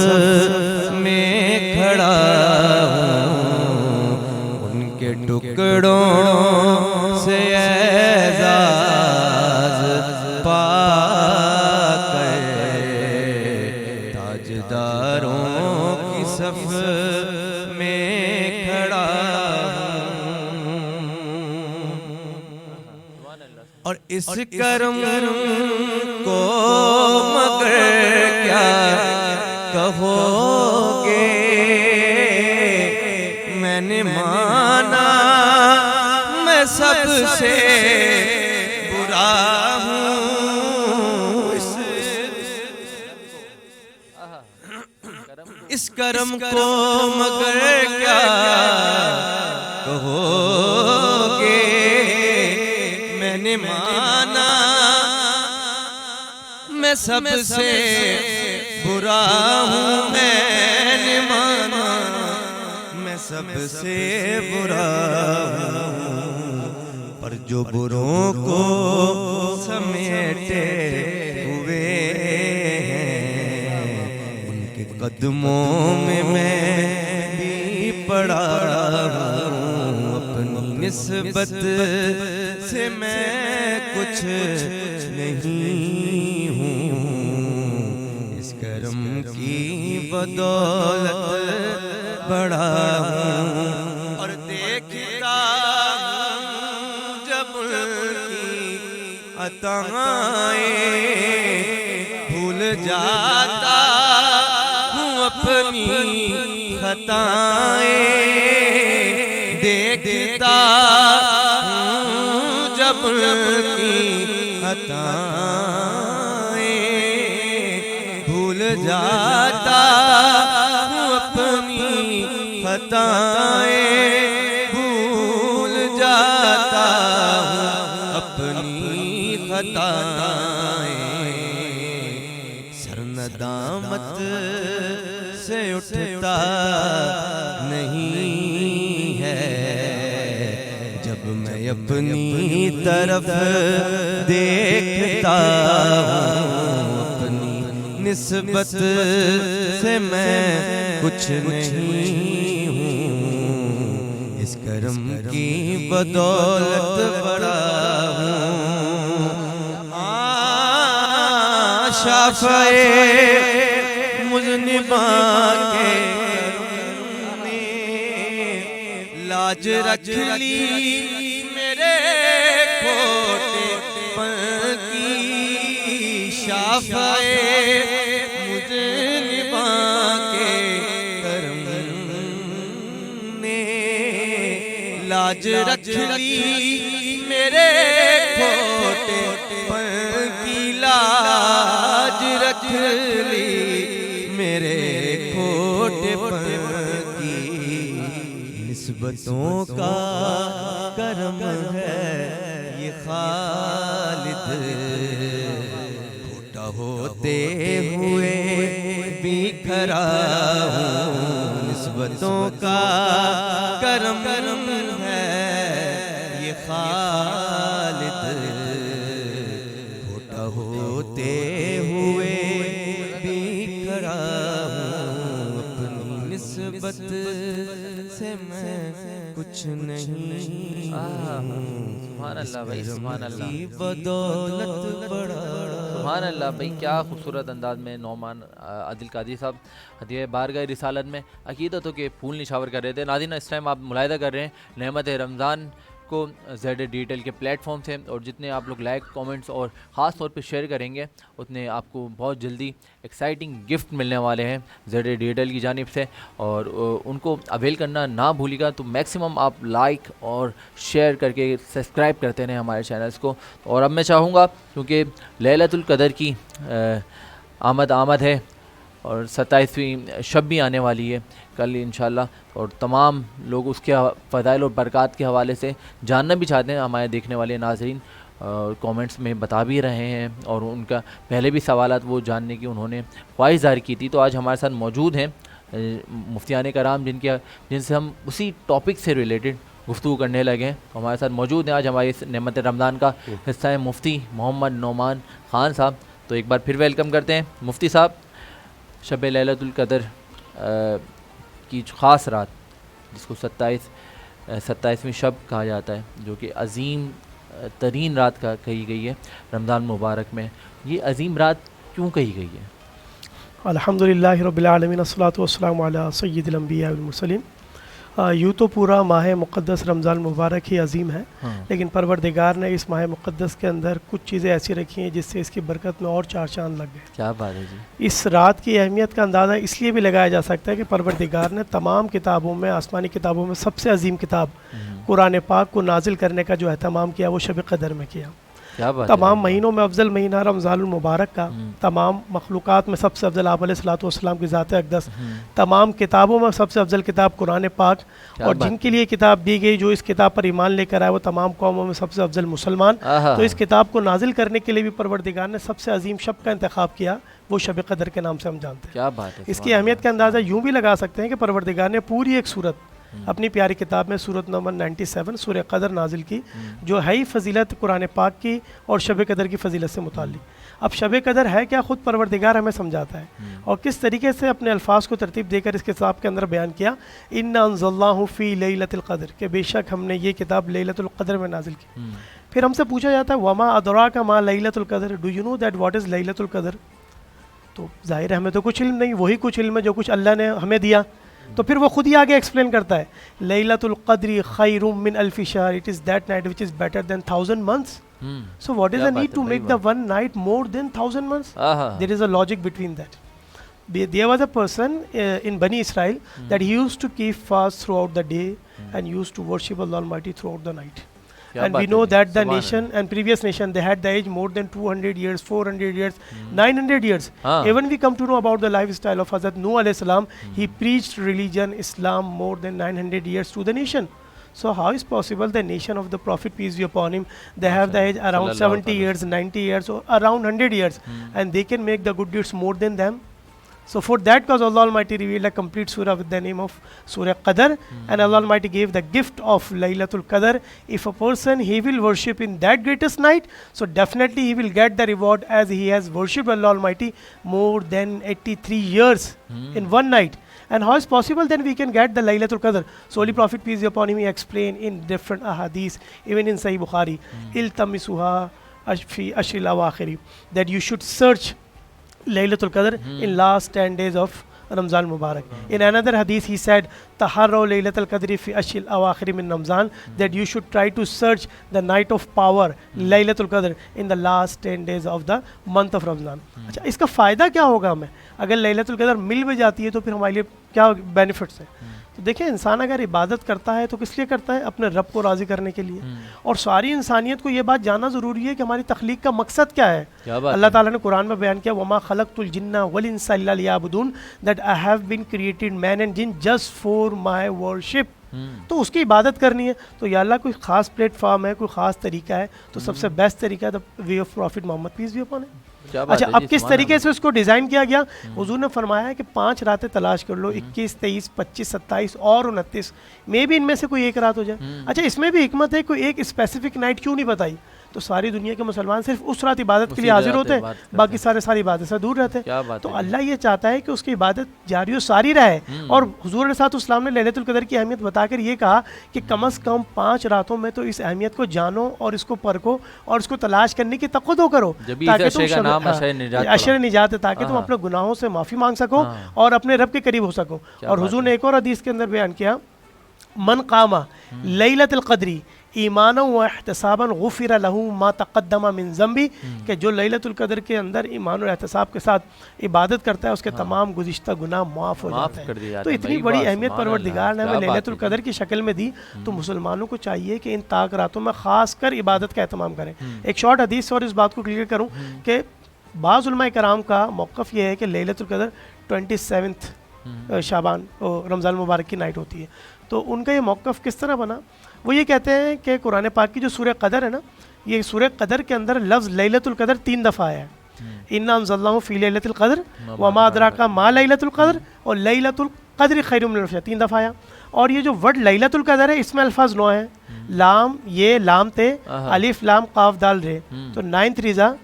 میں کھڑا ہوں. ان کے ٹکڑوں سے اعزاز پا کر تاجداروں کی صف میں کھڑا اور اس کرم کو مگر کیا کہو گے، میں نے مانا میں سب سے برا ہوں، اس کرم کو مگر کیا کہو گے، میں نے مانا میں سب سے برا ہوں، میں نے مانا میں سب سے برا ہوں، پر جو بروں کو سمیٹے ہوئے ہیں ان کے قدموں میں بھی پڑا ہوں، اپنی نسبت سے میں کچھ نہیں ہوں، اس کرم کی بدولت بڑا ہوں، اور دیکھتا جب کی عطائیں بھول جاتا ہوں اپنی خطائیں، دیکھتا جب کی عطائیں بھول جاتا ہوں اپنی خطائیں، بھول جاتا ہوں اپنی خطائیں، سر ندامت سے اٹھتا نہیں ہے جب میں اپنی طرف دیکھتا ہوں، اپنی نسبت سے میں کچھ نہیں ہوں، اس کرم کی بدولت بڑا ہوں، شافع مذنباں کے لاج رکھ لی میرے کھوٹے پن کی، شافع مذنباں کے کرم نے لاج رکھ لی میرے کھوٹے پن کی، لاج رکھ لی میرے کھوٹے پن کی، نسبتوں کا کرم ہے یہ خالد، کھوٹا ہوتے ہوئے بھی کھڑا ہوں، نسبتوں کا کرم ہے یہ خالد، کھوٹا ہوتے ہوئے بھی کھڑا ہوں، اپنی نسبت سے میں کچھ نہیں، سبحان اللہ بھائی، سبحان اللہ، بدولت بڑا، سبحان اللہ بھائی، کیا خوبصورت انداز میں نعمان عادل قادری صاحب ہدیہ بارگاہ رسالت میں عقیدتوں کے پھول نشاور کر رہے تھے۔ ناظرین اس ٹائم آپ ملاحظہ کر رہے ہیں نعمت رمضان کو زیڈ ڈیجیٹل کے پلیٹ فارم سے، اور جتنے آپ لوگ لائک کامنٹس اور خاص طور پہ شیئر کریں گے اتنے آپ کو بہت جلدی ایکسائٹنگ گفٹ ملنے والے ہیں زیڈ ڈیجیٹل کی جانب سے، اور ان کو اویل کرنا نہ بھولیے گا۔ تو میکسیمم آپ لائک اور شیئر کر کے سبسکرائب کرتے رہیں ہمارے چینلز کو۔ اور اب میں چاہوں گا کیونکہ لیلۃ القدر کی آمد ہے اور 27ویں شب بھی آنے والی ہے کل انشاءاللہ، اور تمام لوگ اس کے فضائل اور برکات کے حوالے سے جاننا بھی چاہتے ہیں، ہمارے دیکھنے والے ناظرین کومنٹس میں بتا بھی رہے ہیں، اور ان کا پہلے بھی سوالات وہ جاننے کی انہوں نے خواہش ظاہر کی تھی۔ تو آج ہمارے ساتھ موجود ہیں مفتیان کرام جن سے ہم اسی ٹاپک سے ریلیٹڈ گفتگو کرنے لگے ہیں۔ ہمارے ساتھ موجود ہیں آج ہماری نعمت رمضان کا حصہ ہے مفتی محمد نعمان خان صاحب۔ تو ایک بار پھر ویلکم کرتے ہیں مفتی صاحب۔ شب لیلۃ القدر کی خاص رات جس کو 27 27ویں شب کہا جاتا ہے جو کہ عظیم ترین رات کا کہی گئی ہے رمضان مبارک میں. یہ عظیم رات کیوں کہی گئی ہے؟ الحمدللہ رب العالمین والصلاۃ والسلام علی سید الانبیاء والمرسلین. یوں تو پورا ماہ مقدس رمضان مبارک ہی عظیم ہے, لیکن پروردگار نے اس ماہ مقدس کے اندر کچھ چیزیں ایسی رکھی ہیں جس سے اس کی برکت میں اور 4 چاند لگ گئے. کیا بات ہے جی. اس رات کی اہمیت کا اندازہ اس لیے بھی لگایا جا سکتا ہے کہ پروردگار نے تمام کتابوں میں, آسمانی کتابوں میں سب سے عظیم کتاب قرآن پاک کو نازل کرنے کا جو اہتمام کیا وہ شب قدر میں کیا. تمام مہینوں میں افضل مہینہ رمضان المبارک کا, تمام مخلوقات میں سب سے افضل آپ علیہ الصلوۃ والسلام کی ذات اقدس, تمام کتابوں میں سب سے افضل کتاب قرآن پاک, اور جن کے لیے کتاب دی گئی جو اس کتاب پر ایمان لے کر آئے وہ تمام قوموں میں سب سے افضل مسلمان. تو اس کتاب کو نازل کرنے کے لیے بھی پروردگار نے سب سے عظیم شب کا انتخاب کیا, وہ شب قدر کے نام سے ہم جانتے ہیں. کیا بات ہے. اس کی اہمیت کا اندازہ یوں بھی لگا سکتے ہیں کہ پروردگار نے پوری ایک سورت اپنی پیاری کتاب میں سورت نمبر 97 سورہ قدر نازل کی, جو ہے ہی فضیلت قرآن پاک کی اور شب قدر کی فضیلت سے متعلق. اب شب قدر ہے کیا, خود پروردگار ہمیں سمجھاتا ہے, اور کس طریقے سے اپنے الفاظ کو ترتیب دے کر اس کتاب کے اندر بیان کیا. انا انزلناہ فی لیلۃ القدر, کہ بے شک ہم نے یہ کتاب لیلۃ القدر میں نازل کی. پھر ہم سے پوچھا جاتا ہے وما ادراک ما لیلۃ القدر, do you know that what is لیلۃ القدر. تو ظاہر ہے ہمیں تو کچھ علم نہیں, وہی کچھ علم ہے جو کچھ اللہ نے ہمیں دیا. تو پھر وہ خود ہی آگے ایکسپلین کرتا ہے, لیلۃ القدر خیر من الف شہر, it is that night which is better than 1000 months. So what is the need to make the one night more than 1000 months? There is a logic between that. There was a person in Bani Israel that he used to keep fast throughout the day and used to worship Allah Almighty throughout the night. And we know that the nation and previous nation, they had the age more than 200 years, 400 years, 900 years. Even we come to know about the lifestyle of Hazrat Nuh alayhi salam, he preached religion, Islam more than 900 years to the nation. So how is possible the nation of the Prophet, peace be upon him, they have the age around 70 years, 90 years, or around 100 years, and they can make the good deeds more than them? So for that cause Allah Almighty revealed a complete surah with the name of Surah Qadr, and Allah Almighty gave the gift of Laylatul Qadr. If a person he will worship in that greatest night, so definitely he will get the reward as he has worshipped Allah Almighty more than 83 years in one night. And how is possible then we can get the Laylatul Qadr? So Holy Prophet, peace be upon him, he explained in different ahadith, even in Sahih Bukhari, iltamisuha fi ashril awakhiri, that you should search Laylatul Qadr in last 10 days of Ramzan Mubarak. In another hadith he said, taharraw Laylatul Qadri fi ashil awakhir min Ramzan, that you should try to search the night of power Laylatul Qadr in the last 10 days of the month of Ramzan. اچھا اس کا فائدہ کیا ہوگا ہمیں اگر لیلۃ القدر مل بھی جاتی ہے, تو پھر ہمارے لیے کیا بینیفٹس ہیں؟ تو دیکھیں انسان اگر عبادت کرتا ہے تو کس لیے کرتا ہے؟ اپنے رب کو راضی کرنے کے لیے. اور ساری انسانیت کو یہ بات جاننا ضروری ہے کہ ہماری تخلیق کا مقصد کیا ہے. اللہ تعالیٰ نے قرآن میں بیان کیا, وما خلقت الجن والانس الا لیعبدون, that I have been created man and جن جسٹ فار مائی ورشپ. تو اس کی عبادت کرنی ہے, تو یا اللہ کوئی خاص پلیٹ فارم ہے, کوئی خاص طریقہ ہے, تو سب سے بیسٹ طریقہ ہے دا وے آف پروفٹ محمد, پیس بھی اپون ہے. اچھا اب کس طریقے سے اس کو ڈیزائن کیا گیا؟ حضور نے فرمایا ہے کہ 5 راتیں تلاش کر لو, 21, 23, 25, 27 اور 29 میں بھی ان میں سے کوئی ایک رات ہو جائے. اچھا اس میں بھی حکمت ہے, کوئی ایک اسپیسیفک نائٹ کیوں نہیں بتائی؟ تو ساری دنیا کے مسلمان صرف اس رات عبادت کے لیے حاضر ہوتے ہیں, باقی ساری عبادت سے دور رہتے ہیں. تو اللہ یہ چاہتا ہے کہ اس کی عبادت جاری و ساری رہے. اور حضور علیہ السلام نے لیلۃ القدر کی اہمیت بتا کر یہ کہا کہ کم از کم 5 راتوں میں تو اس اہمیت کو جانو اور اس کو پرکھو اور اس کو تلاش کرنے کی تقدو کرو, تاکہ تم عشر نجات, تاکہ تم اپنے گناہوں سے معافی مانگ سکو اور اپنے رب کے قریب ہو سکو. اور حضور نے ایک اور حدیث کے اندر بیان کیا, من قام لیلۃ القدر ایمانا و احتسابا غفر له ما تقدم من ذنبی, کہ جو لیلۃ القدر کے اندر ایمان اور احتساب کے ساتھ عبادت کرتا ہے اس کے تمام گزشتہ گناہ معاف ہو جاتے ہیں. تو اتنی بڑی اہمیت پروردگار نے ہمیں لیلۃ القدر کی شکل میں دی, تو مسلمانوں کو چاہیے کہ ان طاق راتوں میں خاص کر عبادت کا اہتمام کریں. ایک شارٹ حدیث اور اس بات کو کلیئر کروں کہ بعض علماء کرام کا موقف یہ ہے کہ لیلۃ القدر 27 شعبان رمضان مبارک کی نائٹ ہوتی ہے. تو ان کا یہ موقف کس طرح بنا؟ وہ یہ کہتے ہیں کہ قرآن پاک کی جو سورہ قدر ہے نا, یہ سورہ قدر کے اندر لفظ لیلۃ القدر 3 دفعہ آیا ہے. انا انزلناہ فی لیلۃ القدر وما ادراک ما لیلۃ القدر, اور لیلۃ القدر خیر من الف شہر 3 دفعہ آیا. اور یہ جو ورڈ لیلۃ القدر ہے اس میں الفاظ 9 ہیں, لام یہ لام تے, الف لام قاف دال رے, تو 9 3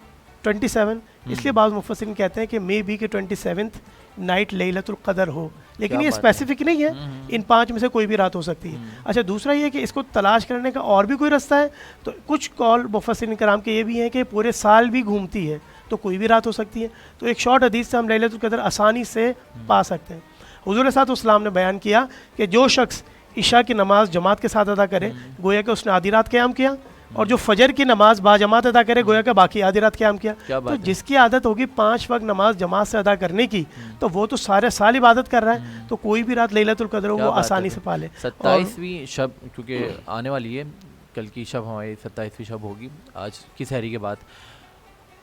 27, اس لیے بعض مفسرین کہتے ہیں کہ مے بی کہ 27th نائٹ لیلۃ القدر ہو, لیکن یہ اسپیسیفک نہیں ہے, ان 5 میں سے کوئی بھی رات ہو سکتی ہے. اچھا دوسرا یہ کہ اس کو تلاش کرنے کا اور بھی کوئی رستہ ہے, تو کچھ قول مفسرین کرام کے یہ بھی ہیں کہ پورے سال بھی گھومتی ہے تو کوئی بھی رات ہو سکتی ہے. تو ایک شارٹ حدیث سے ہم لیلۃ القدر آسانی سے پا سکتے ہیں. حضور صلی اللہ علیہ وسلم نے بیان کیا کہ جو شخص عشاء کی نماز جماعت کے ساتھ ادا کرے گویا کہ اس نے آدھی رات قیام کیا, اور جو فجر کی نماز با جماعت ادا کرے گویا کہ باقی آدھی رات قیام کیا. تو جس کی عادت ہوگی 5 وقت نماز جماعت سے ادا کرنے کی تو وہ تو سارے سال عبادت کر رہا ہے, تو کوئی بھی رات لیلۃ القدر ہو وہ آسانی سے پا لے. 27ویں شب کیونکہ آنے والی ہے, کل کی شب ہماری 27ویں شب ہوگی آج کی سحری کے بعد,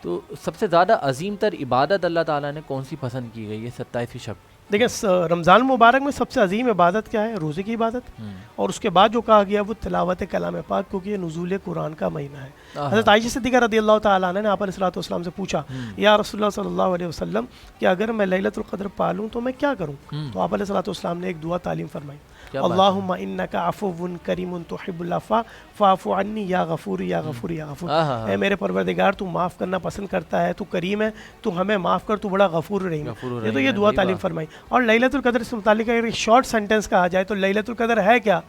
تو سب سے زیادہ عظیم تر عبادت اللہ تعالیٰ نے کون سی پسند کی گئی ہے 27ویں شب؟ دیکھیں رمضان المبارک میں سب سے عظیم عبادت کیا ہے؟ روزے کی عبادت, اور اس کے بعد جو کہا گیا وہ تلاوت کلام پاک, کیونکہ یہ نزول قرآن کا مہینہ ہے. حضرت عائشہ صدیقہ رضی اللہ تعالیٰ عنہ نے آپ علیہ الصلوۃ والسلام سے پوچھا یا رسول اللہ صلی اللہ علیہ وسلم کہ اگر میں لیلۃ القدر پالوں تو میں کیا کروں؟ تو آپ علیہ الصلوۃ والسلام نے ایک دعا تعلیم فرمائی, اللہم انک عفو کریم تحب العفو فاعف عنی یا غفور یا غفور یا غفور. اے میرے پروردگار تو معاف کرنا پسند کرتا ہے, تو کریم ہے, تو ہمیں معاف کر, تو بڑا غفور رحیم ہے. تو یہ دعا تعلیم فرمائی. اور لیلۃ القدر سے متعلق اگر ایک شارٹ سینٹنس کہا جائے تو لیلۃ القدر ہے کیا؟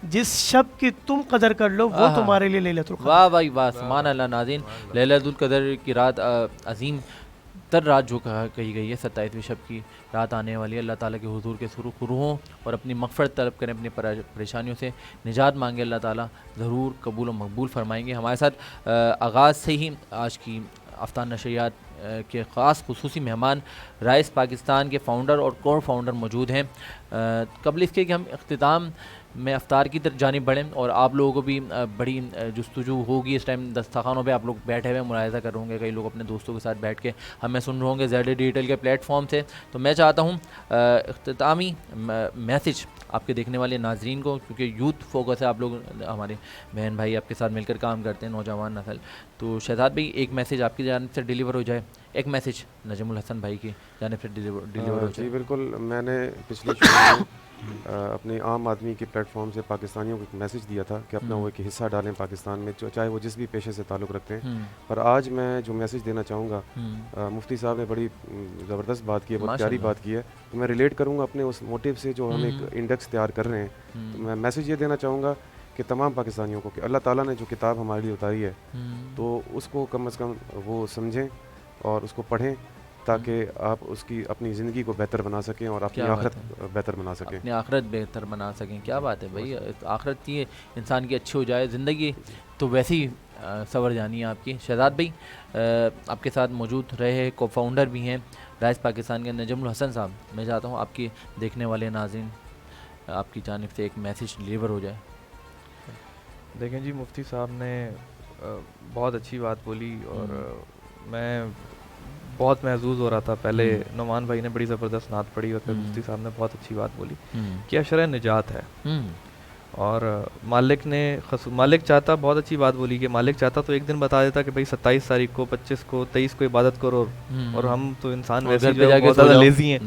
جس شب کی تم قدر کر لو وہ تمہارے لیے لیلۃ القدر. واہ بھائی واہ, سبحان اللہ. ناظرین, لیلۃ القدر کی رات عظیم تر رات جو کہی گئی ہے 27ویں شب کی رات آنے والی ہے. اللہ تعالیٰ کے حضور کے روحوں اور اپنی مغفرت طلب کریں, اپنی پریشانیوں سے نجات مانگے, اللہ تعالیٰ ضرور قبول و مقبول فرمائیں گے. ہمارے ساتھ آغاز سے ہی آج کی آفتاب نشریات کے خاص خصوصی مہمان رائس پاکستان کے فاؤنڈر اور کور فاؤنڈر موجود ہیں. قبل اس کے کہ ہم اختتام میں افطار کی جانب بڑھیں, اور آپ لوگوں کو بھی بڑی جستجو ہوگی اس ٹائم دسترخوانوں پہ, آپ لوگ بیٹھے ہوئے ملاحظہ کر رہے ہوں گے, کئی لوگ اپنے دوستوں کے ساتھ بیٹھ کے ہمیں سن رہے ہوں گے زیڈ ڈیجیٹل کے پلیٹ فارم سے. تو میں چاہتا ہوں اختتامی میسج آپ کے دیکھنے والے ناظرین کو, کیونکہ یوتھ فوکس ہے, آپ لوگ ہمارے بہن بھائی آپ کے ساتھ مل کر کام کرتے ہیں, نوجوان نسل, تو شہزاد بھائی ایک میسج آپ کی جانب سے ڈیلیور ہو جائے, ایک میسج نجم الحسن بھائی کی جانب سے ڈیلیور ہو جائے. جی بالکل, میں نے پچھلے شو میں اپنے عام آدمی کے پلیٹ فارم سے پاکستانیوں کو ایک میسج دیا تھا کہ اپنا وہ ایک حصہ ڈالیں پاکستان میں, چاہے وہ جس بھی پیشے سے تعلق رکھتے ہیں. پر آج میں جو میسج دینا چاہوں گا, مفتی صاحب نے بڑی زبردست بات کی ہے, بہت پیاری بات کی ہے, تو میں ریلیٹ کروں گا اپنے اس موٹیو سے جو ہم ایک انڈیکس تیار کر رہے ہیں. تو میں میسج یہ دینا چاہوں گا کہ تمام پاکستانیوں کو کہ اللہ تعالیٰ نے جو کتاب ہمارے لیے اتاری ہے تو اس کو کم از کم وہ سمجھیں اور اس کو پڑھیں, تاکہ آپ اس کی اپنی زندگی کو بہتر بنا سکیں اور اپنی آخرت بہتر بنا سکیں, اپنی آخرت بہتر بنا سکیں. کیا بات ہے بھائی, آخرت یہ انسان کی اچھی ہو جائے, زندگی تو ویسی سنور جانی ہے آپ کی. شہزاد بھائی آپ کے ساتھ موجود رہے, کو فاؤنڈر بھی ہیں رائس پاکستان کے نجم الحسن صاحب, میں چاہتا ہوں آپ کی دیکھنے والے ناظرین آپ کی جانب سے ایک میسج ڈلیور ہو جائے. دیکھیں جی, مفتی صاحب نے بہت اچھی بات بولی, اور میں بہت محظوظ ہو رہا تھا. پہلے نعمان بھائی نے بڑی زبردست نعت پڑھی اور پھر مفتی صاحب نے بہت اچھی بات بولی کہ عشرہ نجات ہے, اور مالک چاہتا, بہت اچھی بات بولی کہ مالک چاہتا تو ایک دن بتا دیتا کہ بھائی 27 تاریخ کو 25 کو 23 کو عبادت کرو, اور ہم تو انسان ویسے بہت زیادہ لیزی ہیں,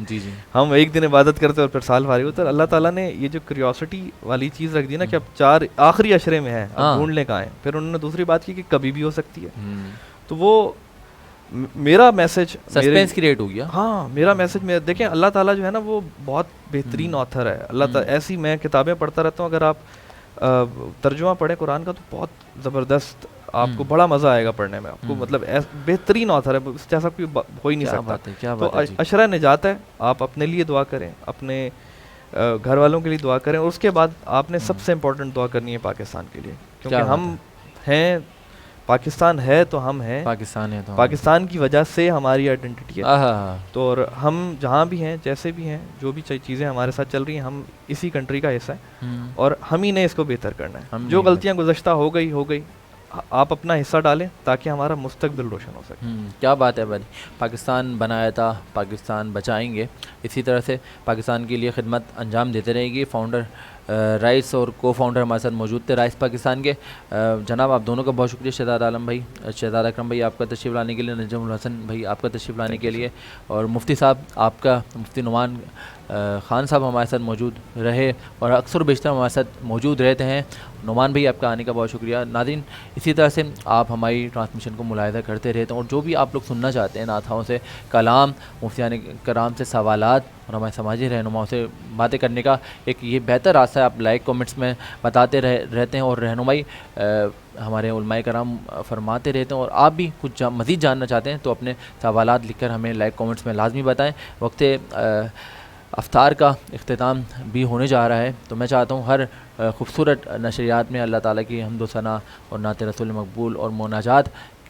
ہم ایک دن عبادت کرتے اور پھر سال فارغ ہوتے. اللہ تعالیٰ نے یہ جو کیوریوسٹی والی چیز رکھ دی نا کہ اب 4 آخری عشرے میں ہے, اب ڈھونڈ لے کہاں ہیں. پھر انہوں نے دوسری بات کی کہ کبھی بھی ہو سکتی ہے. تو وہ میرا میسج سسپینس کریٹ ہو گیا. ہاں, میرا میسج دیکھیں, اللہ تعالیٰ جو ہے نا وہ بہت بہترین آتھر ہے. اللہ تعالیٰ ایسی, میں کتابیں پڑھتا رہتا ہوں, اگر آپ ترجمہ پڑھیں قرآن کا تو بہت زبردست, آپ کو بڑا مزہ آئے گا پڑھنے میں. آپ کو مطلب بہترین آتھر ہے, جیسا کوئی ہو ہی نہیں سکتا. تو عشرہ نجات ہے, آپ اپنے لیے دعا کریں, اپنے گھر والوں کے لیے دعا کریں, اور اس کے بعد آپ نے سب سے امپورٹنٹ دعا کرنی ہے پاکستان کے لیے, کیونکہ ہم ہیں, پاکستان ہے تو ہم ہیں, پاکستان کی وجہ سے ہماری آئیڈینٹی ہے. تو اور ہم جہاں بھی ہیں, جیسے بھی ہیں, جو بھی چیزیں ہمارے ساتھ چل رہی ہیں, ہم اسی کنٹری کا حصہ ہیں, اور ہم ہی نے اس کو بہتر کرنا ہے. جو غلطیاں گزشتہ ہو گئی, آپ اپنا حصہ ڈالیں تاکہ ہمارا مستقبل روشن ہو سکے. کیا بات ہے بھائی, پاکستان بنایا تھا, پاکستان بچائیں گے. اسی طرح سے پاکستان کے لیے خدمت انجام دیتے رہے گی فاؤنڈر رائس اور کو فاؤنڈر ہمارے ساتھ موجود تھے رائس پاکستان کے. جناب آپ دونوں کا بہت شکریہ, شہزاد عالم بھائی, شہزاد اکرم بھائی آپ کا تشریف لانے کے لیے, نجم الحسن بھائی آپ کا تشریف لانے کے لیے, اور مفتی صاحب آپ کا, مفتی نعمان خان صاحب ہمارے ساتھ موجود رہے اور اکثر و بیشتر ہمارے ساتھ موجود رہتے ہیں. نعمان بھائی آپ کا آنے کا بہت شکریہ. ناظرین اسی طرح سے آپ ہماری ٹرانسمیشن کو ملاحظہ کرتے رہتے ہیں, اور جو بھی آپ لوگ سننا چاہتے ہیں نعتوں سے کلام, مفتیان کرام سے سوالات اور ہمارے سماجی رہنماؤں سے باتیں کرنے کا ایک یہ بہتر راستہ ہے. آپ لائک کامنٹس میں بتاتے رہتے ہیں اور رہنمائی ہمارے علماء کرام فرماتے رہتے ہیں, اور آپ بھی کچھ مزید جاننا چاہتے ہیں تو اپنے سوالات لکھ کر ہمیں لائک کامنٹس میں لازمی بتائیں. وقت افطار کا اختتام بھی ہونے جا رہا ہے, تو میں چاہتا ہوں ہر خوبصورت نشریات میں اللہ تعالیٰ کی حمد و ثنا اور نعت رسول مقبول اور مناجات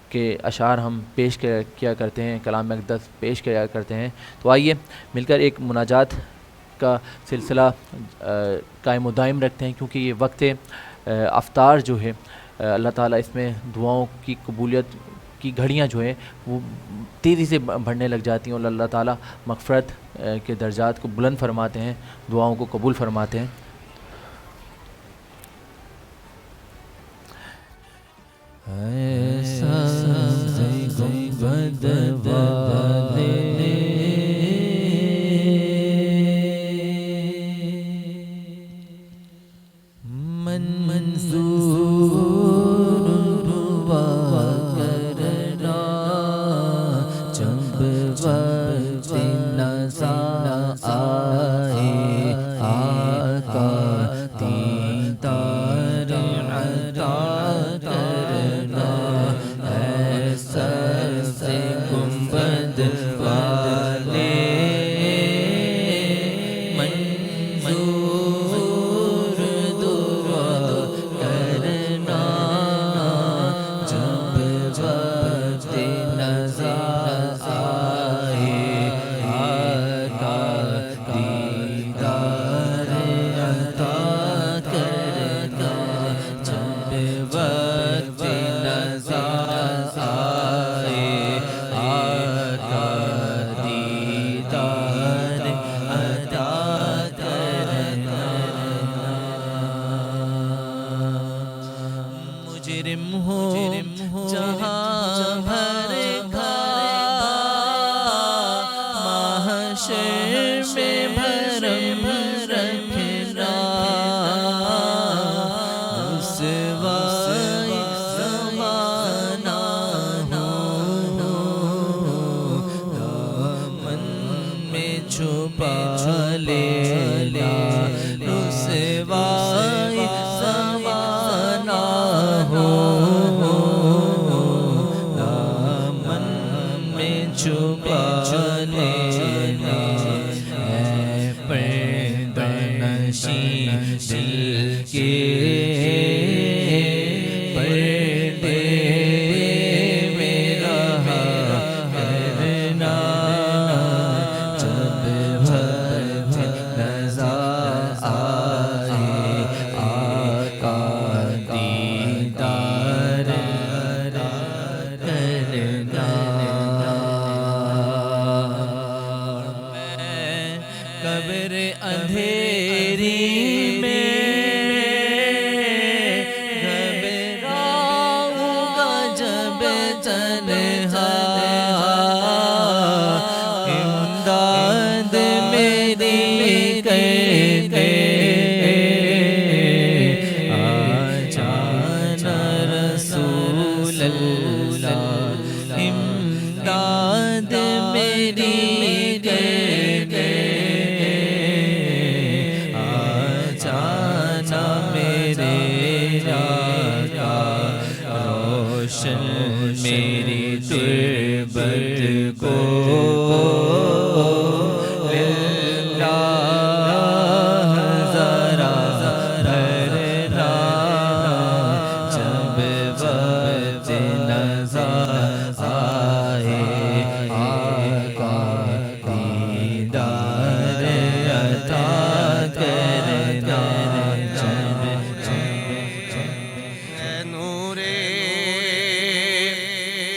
کے اشعار ہم پیش کیا کرتے ہیں, کلام اقدس پیش کیا کرتے ہیں. تو آئیے مل کر ایک مناجات کا سلسلہ قائم و دائم رکھتے ہیں, کیونکہ یہ وقت افطار جو ہے اللہ تعالیٰ اس میں دعاؤں کی قبولیت کی گھڑیاں جو ہیں وہ تیزی سے بڑھنے لگ جاتی ہیں, اور اللہ تعالیٰ مغفرت کے درجات کو بلند فرماتے ہیں, دعاؤں کو قبول فرماتے ہیں.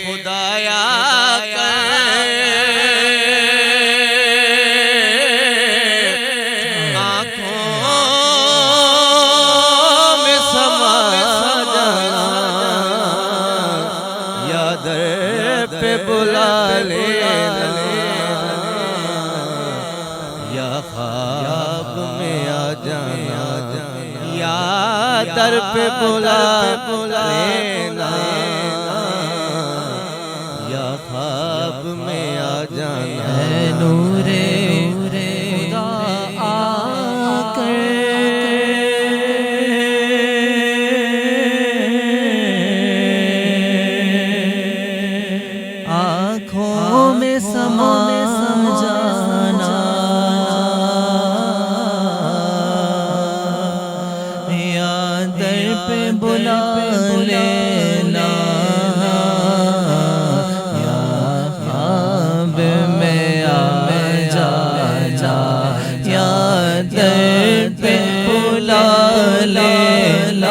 خدایا کر در پہ بلا لینا یا خواب میں آ جانا اے نور خدا آ کر آنکھوں میں سما جانا یا در پہ بلا لینا یا خواب میں آ جانا یا در پہ بلا لینا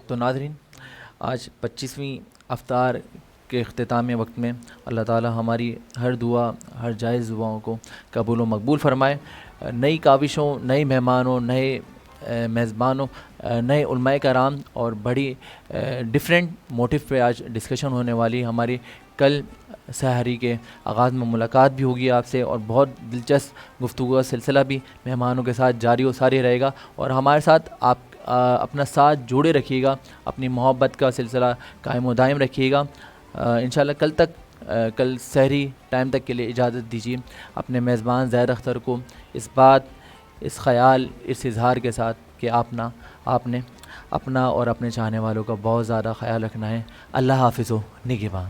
تو ناظرین، آج 25ویں افطار کے اختتامی وقت میں اللہ تعالی ہماری ہر دعا، ہر جائز دعاؤں کو قبول و مقبول فرمائے. نئی کاوشوں، نئے مہمانوں، نئے میزبانوں، نئے علماء کرام اور بڑی ڈیفرنٹ موٹیو پہ آج ڈسکشن ہونے والی. ہماری کل سحری کے آغاز میں ملاقات بھی ہوگی آپ سے، اور بہت دلچسپ گفتگو کا سلسلہ بھی مہمانوں کے ساتھ جاری و ساری رہے گا. اور ہمارے ساتھ آپ اپنا ساتھ جوڑے رکھیے گا، اپنی محبت کا سلسلہ قائم و دائم رکھیے گا. انشاءاللہ کل سحری ٹائم تک کے لیے اجازت دیجیے. اپنے میزبان زید اختر کو اس خیال، اس اظہار کے ساتھ کہ آپ نے اپنا اور اپنے چاہنے والوں کا بہت زیادہ خیال رکھنا ہے. اللہ حافظ و نگہباں.